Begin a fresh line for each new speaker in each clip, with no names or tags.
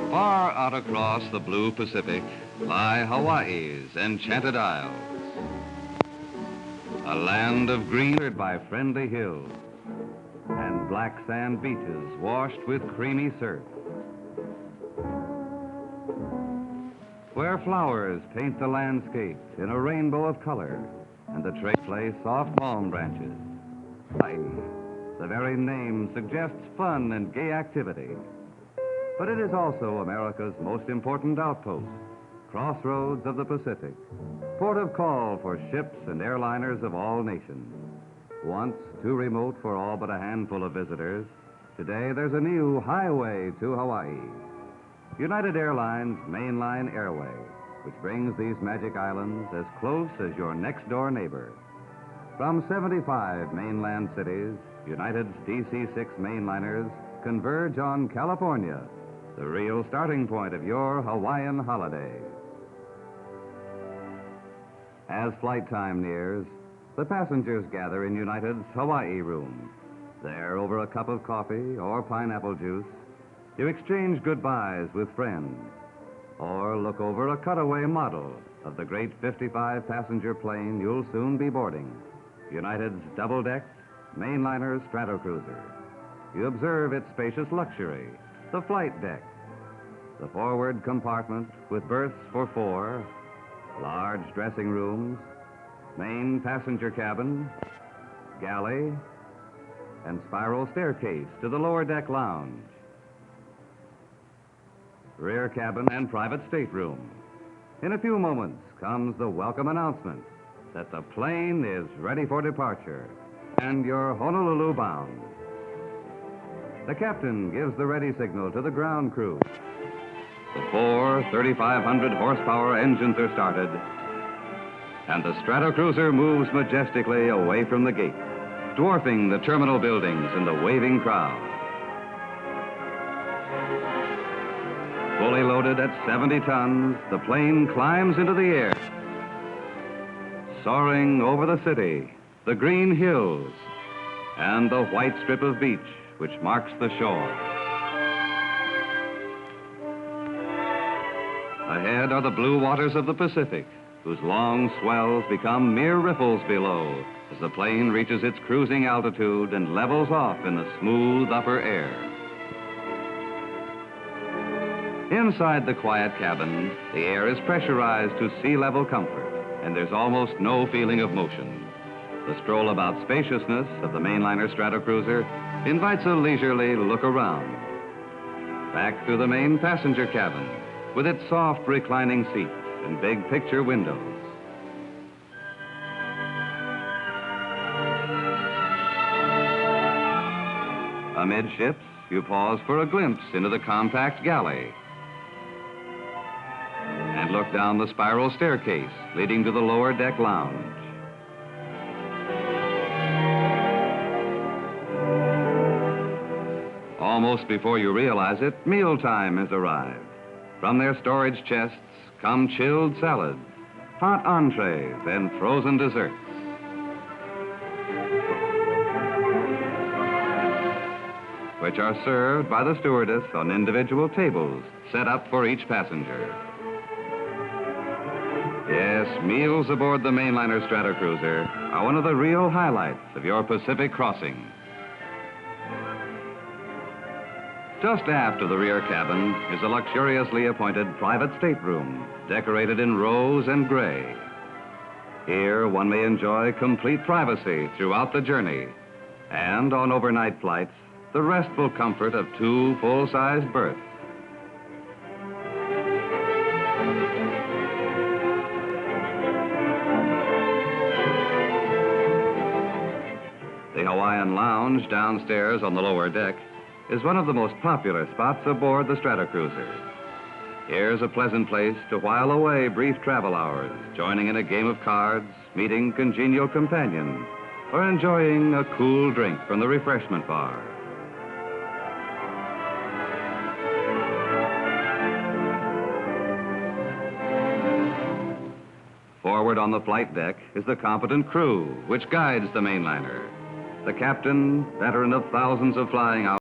Far out across the blue Pacific lie Hawaii's enchanted isles. A land of green by friendly hills and black sand beaches washed with creamy surf. Where flowers paint the landscape in a rainbow of color and the trees play soft palm branches. Hawaii, the very name suggests fun and gay activity. But it is also America's most important outpost, crossroads of the Pacific, port of call for ships and airliners of all nations. Once too remote for all but a handful of visitors, today there's a new highway to Hawaii. United Airlines Mainline Airway, which brings these magic islands as close as your next-door neighbor. From 75 mainland cities, United's DC-6 mainliners converge on California, the real starting point of your Hawaiian holiday. As flight time nears, the passengers gather in United's Hawaii room. There, over a cup of coffee or pineapple juice, you exchange goodbyes with friends or look over a cutaway model of the great 55-passenger plane you'll soon be boarding, United's double-decked mainliner Stratocruiser. You observe its spacious luxury, the flight deck, the forward compartment with berths for four, large dressing rooms, main passenger cabin, galley, and spiral staircase to the lower deck lounge, rear cabin and private stateroom. In a few moments comes the welcome announcement that the plane is ready for departure and you're Honolulu bound. The captain gives the ready signal to the ground crew. The four 3,500 horsepower engines are started, and the Stratocruiser moves majestically away from the gate, dwarfing the terminal buildings and the waving crowd. Fully loaded at 70 tons, the plane climbs into the air, soaring over the city, the green hills, and the white strip of beach which marks the shore. Ahead are the blue waters of the Pacific, whose long swells become mere ripples below as the plane reaches its cruising altitude and levels off in the smooth upper air. Inside the quiet cabin, the air is pressurized to sea-level comfort, and there's almost no feeling of motion. The stroll about spaciousness of the mainliner Stratocruiser invites a leisurely look around. Back through the main passenger cabin, with its soft reclining seats and big picture windows. Amidships, you pause for a glimpse into the compact galley and look down the spiral staircase leading to the lower deck lounge. Almost before you realize it, mealtime has arrived. From their storage chests come chilled salads, hot entrees, and frozen desserts. Which are served by the stewardess on individual tables set up for each passenger. Yes, meals aboard the mainliner Stratocruiser are one of the real highlights of your Pacific crossing. Just aft of the rear cabin is a luxuriously appointed private stateroom, decorated in rose and gray. Here, one may enjoy complete privacy throughout the journey, and on overnight flights, the restful comfort of two full-sized berths. The Hawaiian Lounge downstairs on the lower deck is one of the most popular spots aboard the Stratocruiser. Here's a pleasant place to while away brief travel hours, joining in a game of cards, meeting congenial companions, or enjoying a cool drink from the refreshment bar. Forward on the flight deck is the competent crew which guides the mainliner. The captain, veteran of thousands of flying hours,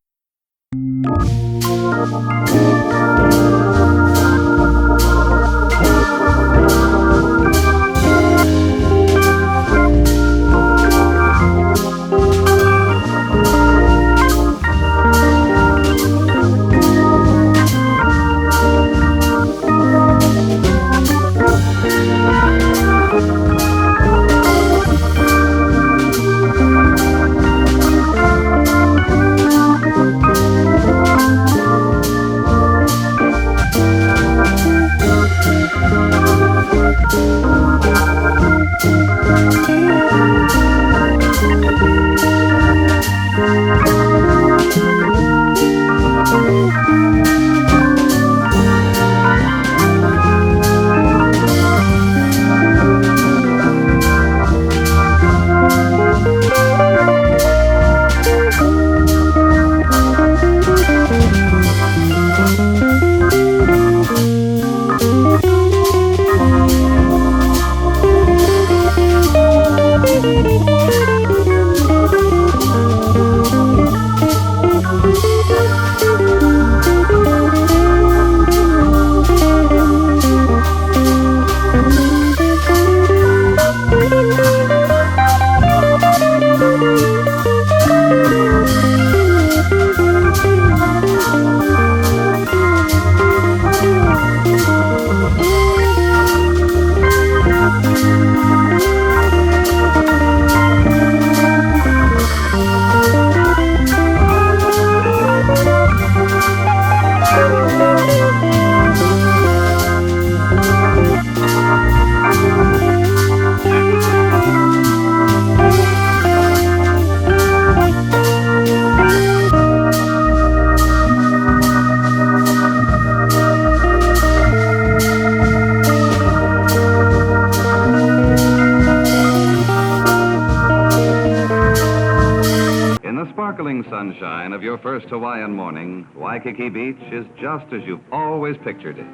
Sparkling sunshine of your first Hawaiian morning, Waikiki Beach is just as you've always pictured it.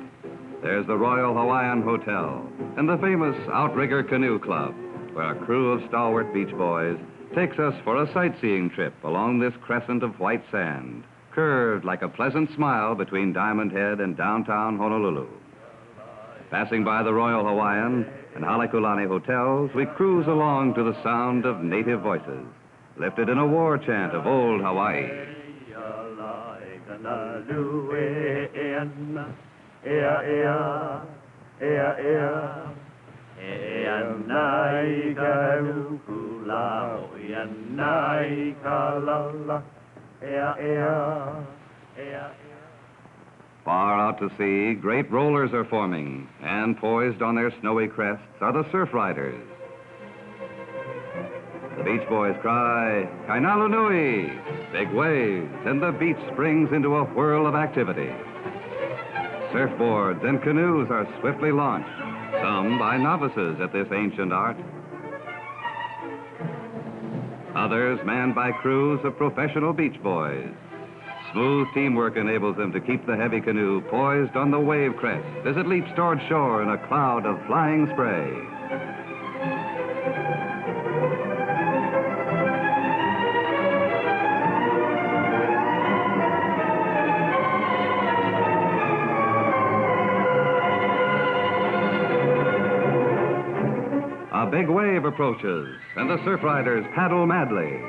There's the Royal Hawaiian Hotel and the famous Outrigger Canoe Club, where a crew of stalwart beach boys takes us for a sightseeing trip along this crescent of white sand, curved like a pleasant smile between Diamond Head and downtown Honolulu. Passing by the Royal Hawaiian and Halekulani hotels, we cruise along to the sound of native voices, lifted in a war chant of old Hawaii. Far out to sea, great rollers are forming, and poised on their snowy crests are the surf riders. The beach boys cry, Kainalu Nui, big waves, and the beach springs into a whirl of activity. Surfboards and canoes are swiftly launched, some by novices at this ancient art. Others manned by crews of professional beach boys. Smooth teamwork enables them to keep the heavy canoe poised on the wave crest as it leaps toward shore in a cloud of flying spray. A big wave approaches, and the surf riders paddle madly.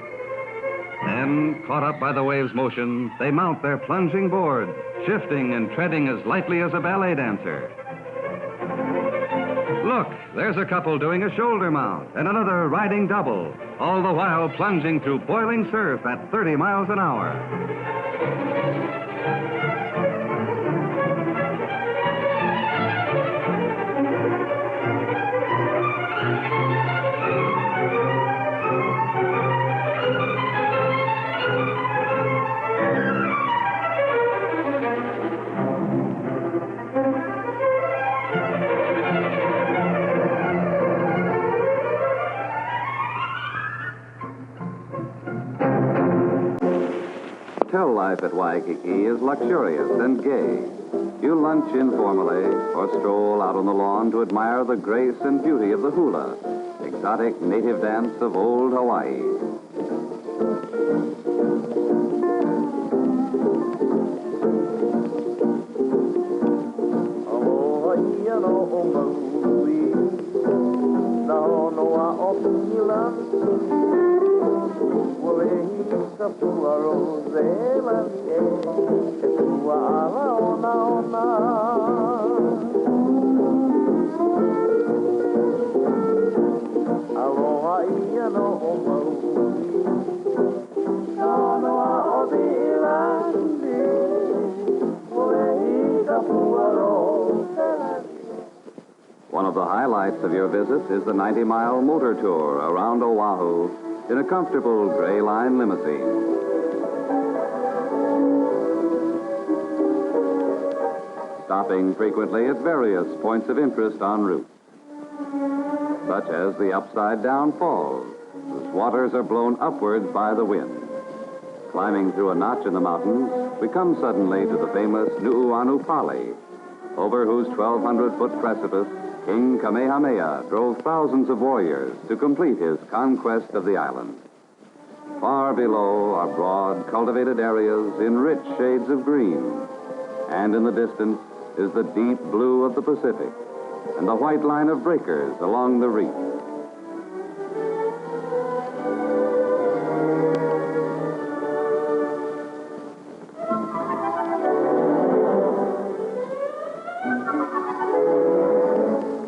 Then, caught up by the wave's motion, they mount their plunging board, shifting and treading as lightly as a ballet dancer. Look, there's a couple doing a shoulder mount and another riding double, all the while plunging through boiling surf at 30 miles an hour. Hotel life at Waikiki is luxurious and gay. You lunch informally or stroll out on the lawn to admire the grace and beauty of the hula, exotic native dance of old Hawaii.
pua rose manie, e pua ala ona ona. Aloha ia no o maui, no noa o Bilandi, ue hika pua rose manie.
One of the highlights of your visit is the 90-mile motor tour around Oahu in a comfortable gray line limousine. Stopping frequently at various points of interest en route, such as the Upside Down Falls, whose waters are blown upwards by the wind. Climbing through a notch in the mountains, we come suddenly to the famous Nu'uanu Pali, over whose 1,200-foot precipice King Kamehameha drove thousands of warriors to complete his conquest of the island. Far below are broad, cultivated areas in rich shades of green, and in the distance is the deep blue of the Pacific and the white line of breakers along the reef.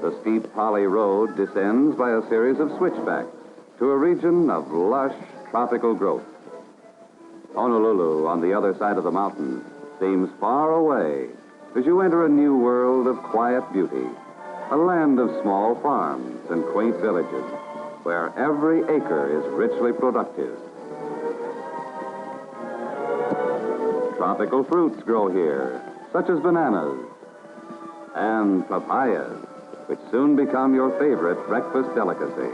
The steep Pali Road descends by a series of switchbacks to a region of lush tropical growth. Honolulu, on the other side of the mountain, seems far away as you enter a new world of quiet beauty, a land of small farms and quaint villages where every acre is richly productive. Tropical fruits grow here, such as bananas and papayas, which soon become your favorite breakfast delicacy.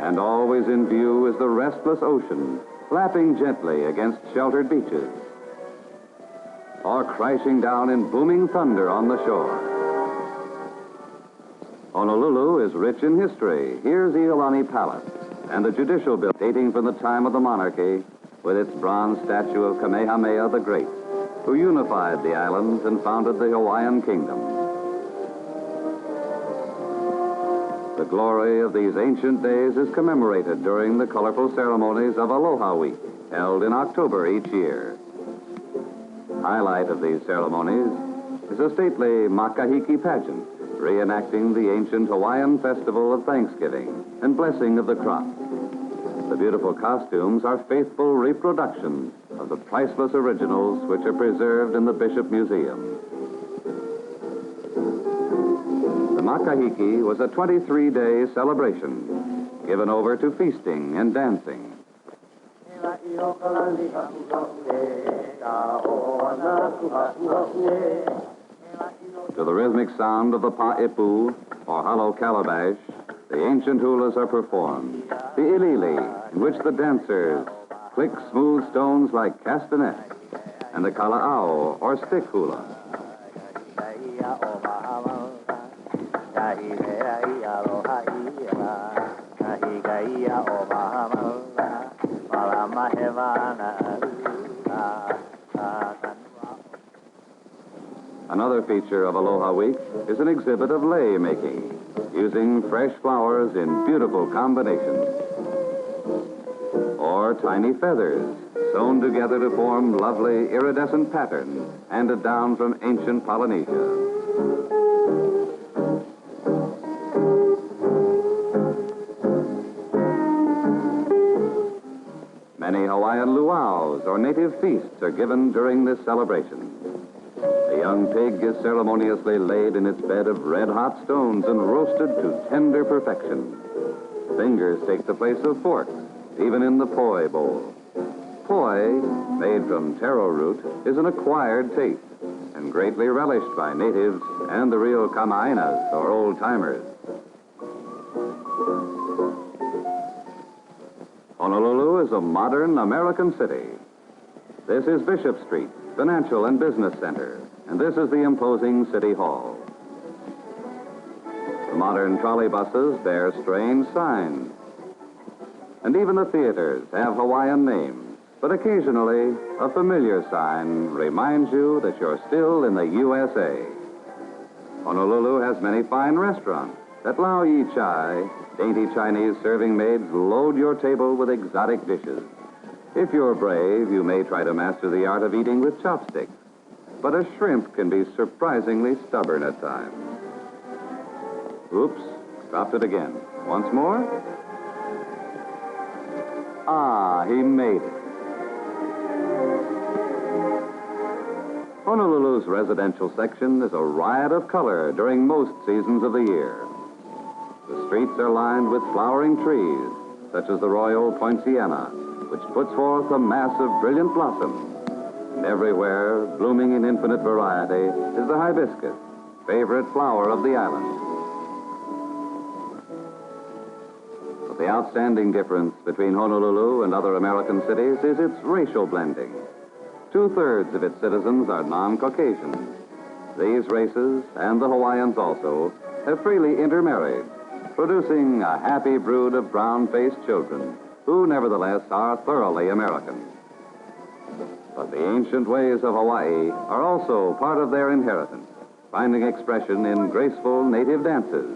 And always in view is the restless ocean, lapping gently against sheltered beaches, or crashing down in booming thunder on the shore. Honolulu is rich in history. Here's Iolani Palace and the judicial building dating from the time of the monarchy, with its bronze statue of Kamehameha the Great, who unified the islands and founded the Hawaiian Kingdom. The glory of these ancient days is commemorated during the colorful ceremonies of Aloha Week, held in October each year. Highlight of these ceremonies is a stately Makahiki pageant, reenacting the ancient Hawaiian festival of Thanksgiving and blessing of the crop. The beautiful costumes are faithful reproductions of the priceless originals which are preserved in the Bishop Museum. The Makahiki was a 23-day celebration given over to feasting and dancing. To the rhythmic sound of the pa'ipu, or hollow calabash, the ancient hulas are performed. The ilili, in which the dancers click smooth stones like castanets, and the kala'ao, or stick hula. Another feature of Aloha Week is an exhibit of lei making, using fresh flowers in beautiful combinations, or tiny feathers sewn together to form lovely iridescent patterns handed down from ancient Polynesia. Many Hawaiian luau's, or native feasts, are given during this celebration. The young pig is ceremoniously laid in its bed of red-hot stones and roasted to tender perfection. Fingers take the place of forks, even in the poi bowl. Poi, made from taro root, is an acquired taste and greatly relished by natives and the real kamainas, or old-timers. Honolulu is a modern American city. This is Bishop Street, financial and business center, and this is the imposing City Hall. The modern trolley buses bear strange signs, and even the theaters have Hawaiian names, but occasionally a familiar sign reminds you that you're still in the USA. Honolulu has many fine restaurants that Lau Yi Chai Dainty Chinese serving maids load your table with exotic dishes. If you're brave, you may try to master the art of eating with chopsticks. But a shrimp can be surprisingly stubborn at times. Oops, dropped it again. Once more. Ah, he made it. Honolulu's residential section is a riot of color during most seasons of the year. The streets are lined with flowering trees, such as the royal poinciana, which puts forth a mass of brilliant blossom. And everywhere, blooming in infinite variety, is the hibiscus, favorite flower of the island. But the outstanding difference between Honolulu and other American cities is its racial blending. 2/3 of its citizens are non-Caucasian. These races, and the Hawaiians also, have freely intermarried, producing a happy brood of brown-faced children, who nevertheless are thoroughly American. But the ancient ways of Hawaii are also part of their inheritance, finding expression in graceful native dances.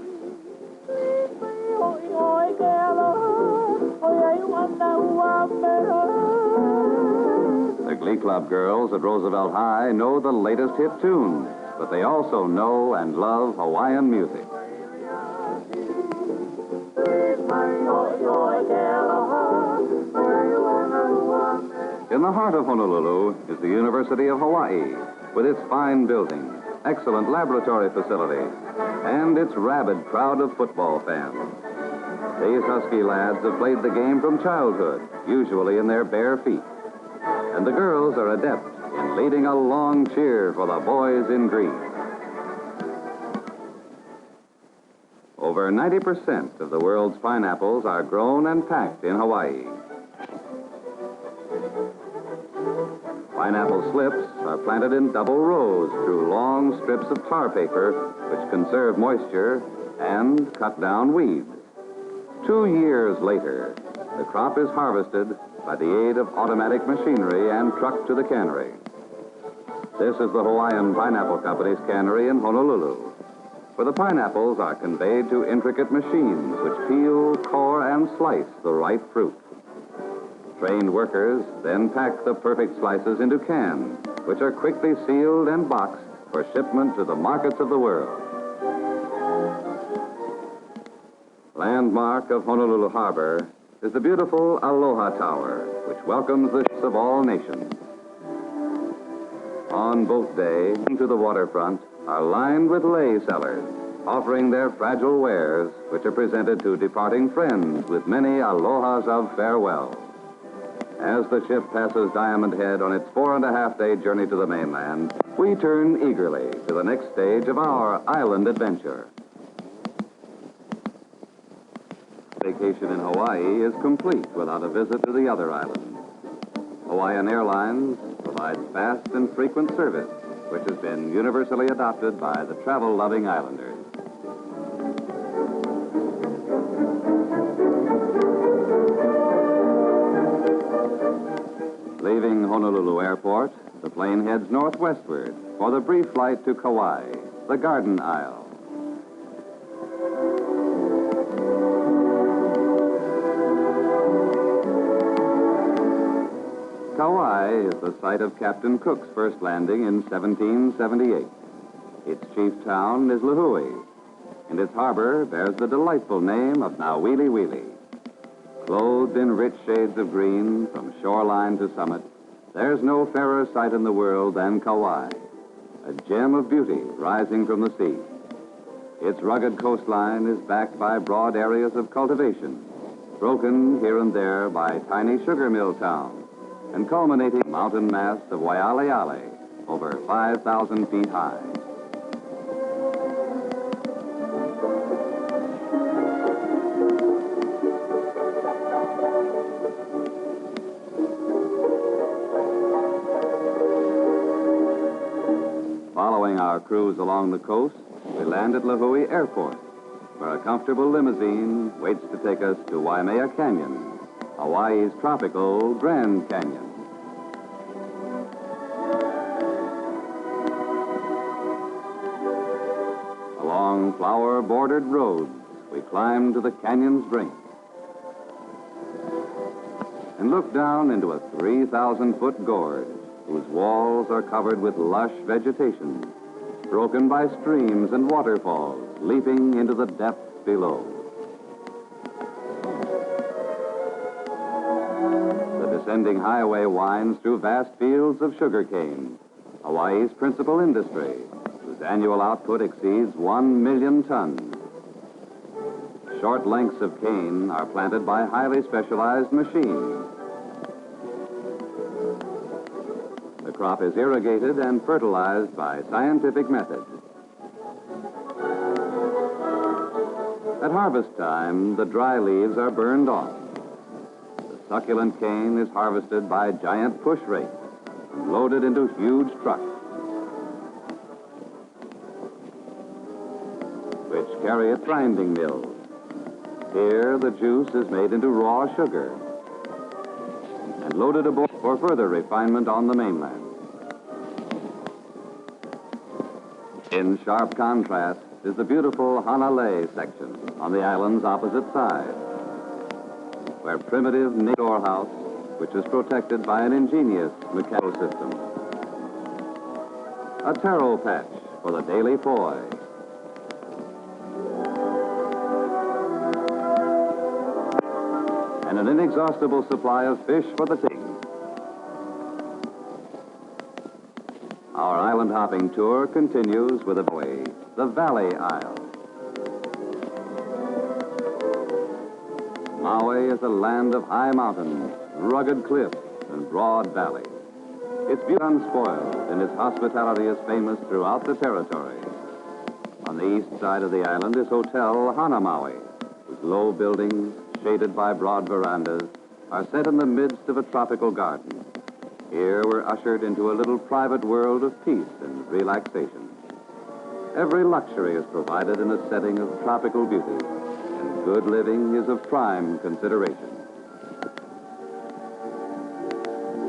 The Glee Club girls at Roosevelt High know the latest hit tunes, but they also know and love Hawaiian music. In the heart of Honolulu is the University of Hawaii, with its fine buildings, excellent laboratory facilities, and its rabid crowd of football fans. These Husky lads have played the game from childhood, usually in their bare feet. And the girls are adept in leading a long cheer for the boys in green. Over 90% of the world's pineapples are grown and packed in Hawaii. Pineapple slips are planted in double rows through long strips of tar paper, which conserve moisture and cut down weeds. 2 years later, the crop is harvested by the aid of automatic machinery and trucked to the cannery. This is the Hawaiian Pineapple Company's cannery in Honolulu, where the pineapples are conveyed to intricate machines which peel, core, and slice the ripe fruit. Trained workers then pack the perfect slices into cans, which are quickly sealed and boxed for shipment to the markets of the world. Landmark of Honolulu Harbor is the beautiful Aloha Tower, which welcomes the ships of all nations. On boat day, to the waterfront are lined with lei sellers, offering their fragile wares, which are presented to departing friends with many alohas of farewell. As the ship passes Diamond Head on its 4.5-day journey to the mainland, we turn eagerly to the next stage of our island adventure. Vacation in Hawaii is complete without a visit to the other islands. Hawaiian Airlines provides fast and frequent service, which has been universally adopted by the travel-loving islanders. Leaving Honolulu Airport, the plane heads northwestward for the brief flight to Kauai, the Garden Isle. Kauai is the site of Captain Cook's first landing in 1778. Its chief town is Lihue, and its harbor bears the delightful name of Nauwili. Clothed in rich shades of green from shoreline to summit, there's no fairer sight in the world than Kauai, a gem of beauty rising from the sea. Its rugged coastline is backed by broad areas of cultivation, broken here and there by tiny sugar mill towns, and culminating mountain mass of Waialeale, over 5,000 feet high. Following our cruise along the coast, we land at Lihue Airport, where a comfortable limousine waits to take us to Waimea Canyon, Hawaii's tropical Grand Canyon. Along flower-bordered roads, we climb to the canyon's brink and look down into a 3,000-foot gorge whose walls are covered with lush vegetation, broken by streams and waterfalls leaping into the depths below. The descending highway winds through vast fields of sugarcane, Hawaii's principal industry, whose annual output exceeds 1 million tons. Short lengths of cane are planted by highly specialized machines. The crop is irrigated and fertilized by scientific methods. At harvest time, the dry leaves are burned off. The succulent cane is harvested by giant push rakes and loaded into huge trucks, which carry it to grinding mills. Here, the juice is made into raw sugar and loaded aboard for further refinement on the mainland. In sharp contrast is the beautiful Hanalei section on the island's opposite side, where primitive native house, which is protected by an ingenious mechanical system. A taro patch for the daily poi. And an inexhaustible supply of fish for the ting. Our island hopping tour continues with the Valley Isle. Maui is a land of high mountains, rugged cliffs, and broad valleys. Its beauty is unspoiled, and its hospitality is famous throughout the territory. On the east side of the island is Hotel Hanamaui, whose low buildings, shaded by broad verandas, are set in the midst of a tropical garden. Here we're ushered into a little private world of peace and relaxation. Every luxury is provided in a setting of tropical beauty, and good living is of prime consideration.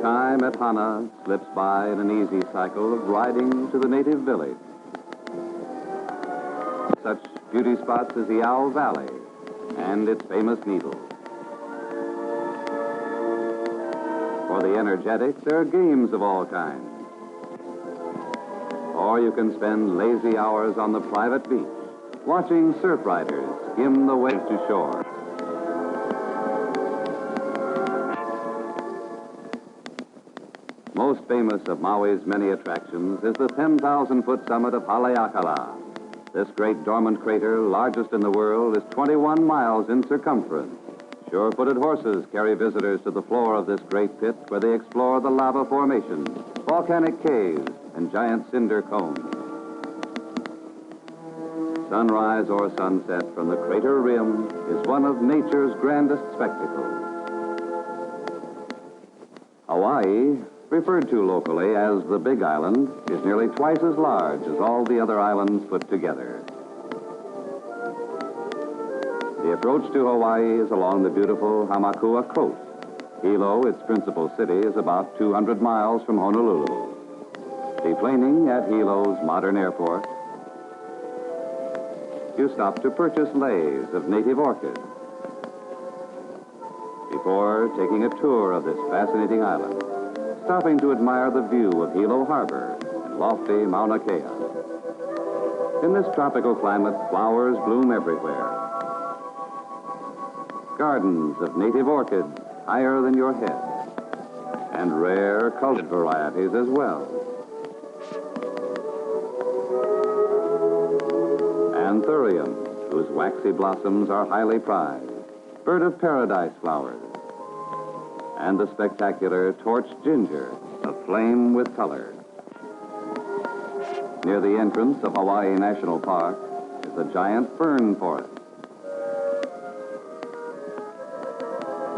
Time at Hana slips by in an easy cycle of riding to the native village. Such beauty spots as the Owl Valley and its famous needles. For the energetic, there are games of all kinds. Or you can spend lazy hours on the private beach, watching surf riders skim the waves to shore. Most famous of Maui's many attractions is the 10,000-foot summit of Haleakala. This great dormant crater, largest in the world, is 21 miles in circumference. Sure-footed horses carry visitors to the floor of this great pit where they explore the lava formations, volcanic caves, and giant cinder cones. Sunrise or sunset from the crater rim is one of nature's grandest spectacles. Hawaii, referred to locally as the Big Island, is nearly twice as large as all the other islands put together. The approach to Hawaii is along the beautiful Hamakua coast. Hilo, its principal city, is about 200 miles from Honolulu. Deplaning at Hilo's modern airport, you stop to purchase leis of native orchids before taking a tour of this fascinating island, stopping to admire the view of Hilo Harbor and lofty Mauna Kea. In this tropical climate, flowers bloom everywhere. Gardens of native orchids higher than your head, and rare cultured varieties as well. Anthuriums, whose waxy blossoms are highly prized, bird of paradise flowers, and the spectacular torch ginger, aflame with color. Near the entrance of Hawaii National Park is the giant fern forest.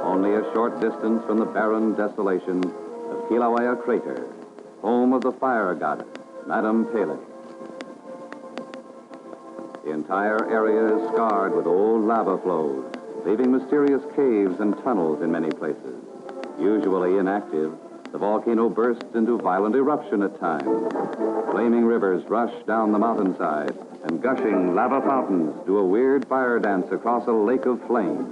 Only a short distance from the barren desolation of Kilauea Crater, home of the fire goddess, Madame Pele. The entire area is scarred with old lava flows, leaving mysterious caves and tunnels in many places. Usually inactive, the volcano bursts into violent eruption at times. Flaming rivers rush down the mountainside, and gushing lava fountains do a weird fire dance across a lake of flame.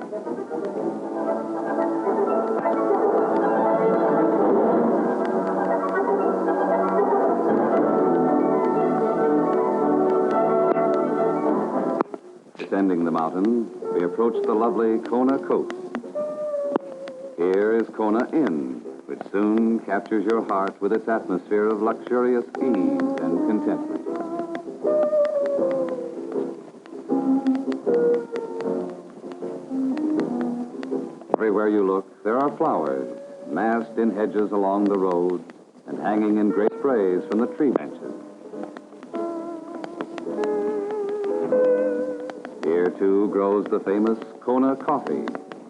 Descending the mountain, we approach the lovely Kona coast. Here is Kona Inn, which soon captures your heart with its atmosphere of luxurious ease and contentment. Everywhere you look, there are flowers, massed in hedges along the road and hanging in great sprays from the tree branches. Here, too, grows the famous Kona coffee,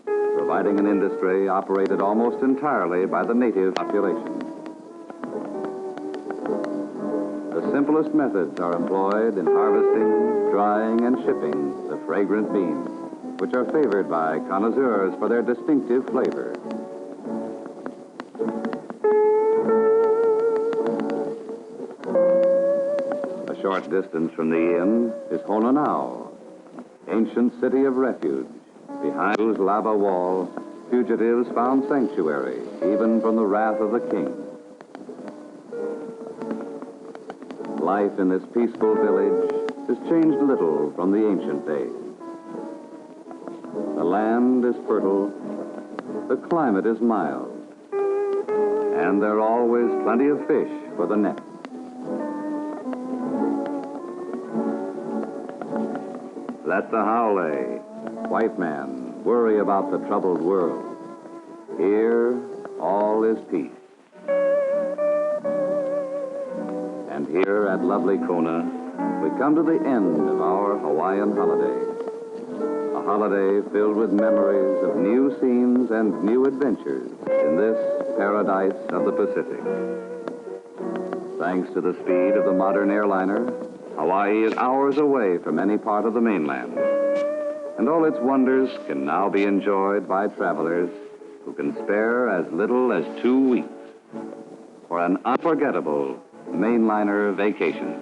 providing an industry operated almost entirely by the native population. The simplest methods are employed in harvesting, drying, and shipping the fragrant beans, which are favored by connoisseurs for their distinctive flavor. A short distance from the inn is Hononau, ancient city of refuge, behind whose lava wall fugitives found sanctuary even from the wrath of the king. Life in this peaceful village has changed little from the ancient days. The land is fertile, the climate is mild, and there are always plenty of fish for the net. Let the Haole, white man, worry about the troubled world. Here, all is peace. And here at lovely Kona, we come to the end of our Hawaiian holiday. A holiday filled with memories of new scenes and new adventures in this paradise of the Pacific. Thanks to the speed of the modern airliner, Hawaii is hours away from any part of the mainland, and all its wonders can now be enjoyed by travelers who can spare as little as 2 weeks for an unforgettable mainliner vacation.